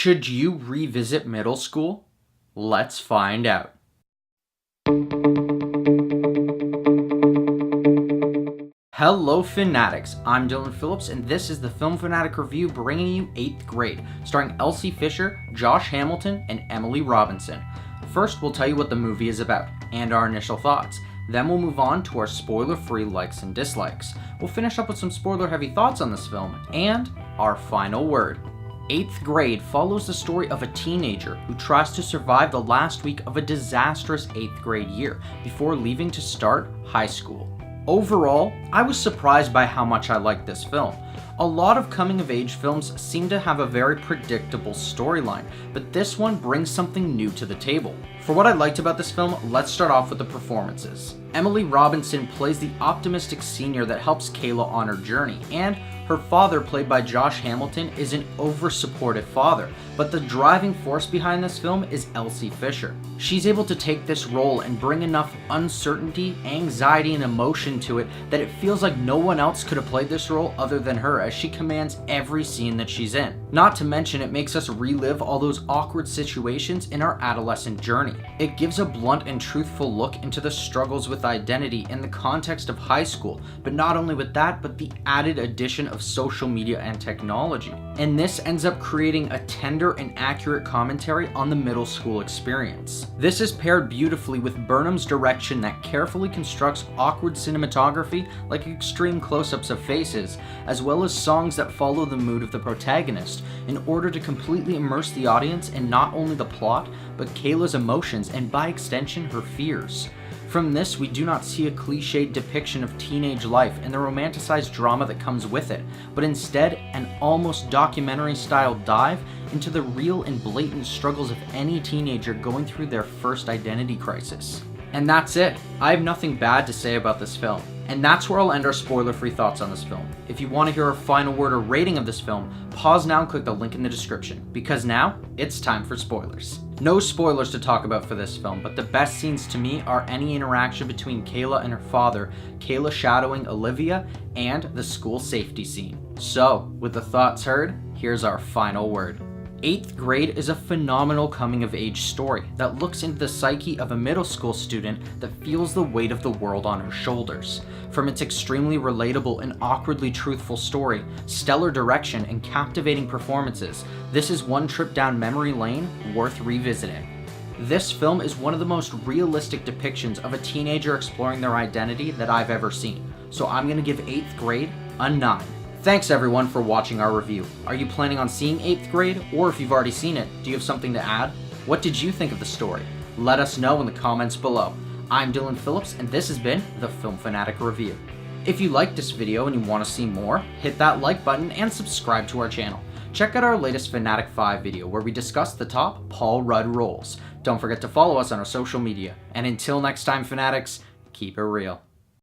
Should you revisit middle school? Let's find out. Hello Fanatics, I'm Dylan Phillips and this is the Film Fanatic Review bringing you 8th grade, starring Elsie Fisher, Josh Hamilton, and Emily Robinson. First we'll tell you what the movie is about, and our initial thoughts. Then we'll move on to our spoiler-free likes and dislikes. We'll finish up with some spoiler-heavy thoughts on this film, and our final word. 8th grade follows the story of a teenager who tries to survive the last week of a disastrous 8th grade year before leaving to start high school. Overall, I was surprised by how much I liked this film. A lot of coming-of-age films seem to have a very predictable storyline, but this one brings something new to the table. For what I liked about this film, let's start off with the performances. Emily Robinson plays the optimistic senior that helps Kayla on her journey, and her father, played by Josh Hamilton, is an over-supportive father, but the driving force behind this film is Elsie Fisher. She's able to take this role and bring enough uncertainty, anxiety, and emotion to it that it feels like no one else could have played this role other than her, as she commands every scene that she's in. Not to mention, it makes us relive all those awkward situations in our adolescent journey. It gives a blunt and truthful look into the struggles with identity in the context of high school, but not only with that, but the added addition of social media and technology. And this ends up creating a tender and accurate commentary on the middle school experience. This is paired beautifully with Burnham's direction that carefully constructs awkward cinematography like extreme close-ups of faces, as well as songs that follow the mood of the protagonist in order to completely immerse the audience in not only the plot, but Kayla's emotions and by extension her fears. From this, we do not see a cliched depiction of teenage life and the romanticized drama that comes with it, but instead an almost documentary-style dive into the real and blatant struggles of any teenager going through their first identity crisis. And that's it. I have nothing bad to say about this film. And that's where I'll end our spoiler-free thoughts on this film. If you want to hear our final word or rating of this film, pause now and click the link in the description, because now it's time for spoilers. No spoilers to talk about for this film, but the best scenes to me are any interaction between Kayla and her father, Kayla shadowing Olivia, and the school safety scene. So, with the thoughts heard, here's our final word. 8th grade is a phenomenal coming-of-age story that looks into the psyche of a middle school student that feels the weight of the world on her shoulders. From its extremely relatable and awkwardly truthful story, stellar direction, and captivating performances, this is one trip down memory lane worth revisiting. This film is one of the most realistic depictions of a teenager exploring their identity that I've ever seen, so I'm going to give 8th grade a 9. Thanks everyone for watching our review. Are you planning on seeing 8th grade? Or if you've already seen it, do you have something to add? What did you think of the story? Let us know in the comments below. I'm Dylan Phillips and this has been the Film Fanatic Review. If you liked this video and you want to see more, hit that like button and subscribe to our channel. Check out our latest Fanatic 5 video where we discuss the top Paul Rudd roles. Don't forget to follow us on our social media. And until next time Fanatics, keep it real.